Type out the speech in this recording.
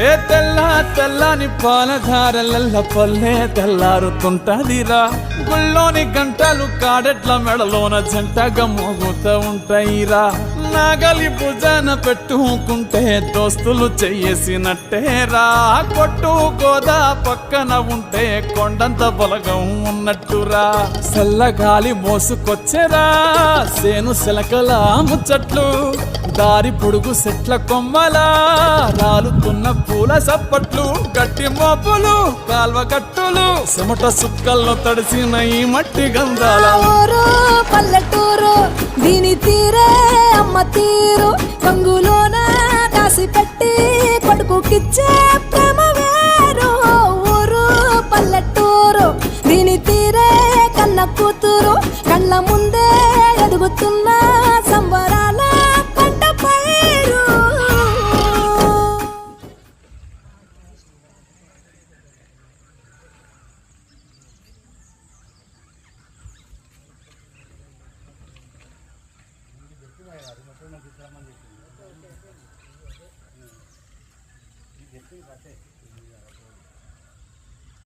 ఏ తెల్ల తెల్లని పాలధారలల్ల పల్లె తెల్లారుతుంటదిరా. గుళ్ళోని గంటలు కాడెట్ల మెడలోన జంటగా మోగుతూ ఉంటాయిరా. నాగలి భుజాన పెట్టుకుంటే దోస్తులు చెయ్యేసినట్టేరా. కొట్టు గోదా పక్కన ఉంటే కొండంత బలగం ఉన్నట్టురా. చల్లగాలి మోసుకొచ్చెరా సేను శిలకల ముచ్చట్లు. దారి పొడుగు చెట్ల కొమ్మలా రాలుతున్న పూల సప్పట్లు. గట్టి మోపులు కాల్వ కట్టులు చెమట సుక్కల్లో తడిసిన ఈ మట్టి గంధాల ఊరు పల్లెటూరు దీని తీరే అమ్మ తీరు. కంగులోన దాసి పెట్టి కొడుకుకిచ్చే ప్రేమ వేరు. ఊరు పల్లెటూరు దీని తీరే కన్న కూతురు. కళ్ళ ముందే ఎదుగుతున్న సంబరాల పంట పైరు. చెప్పింది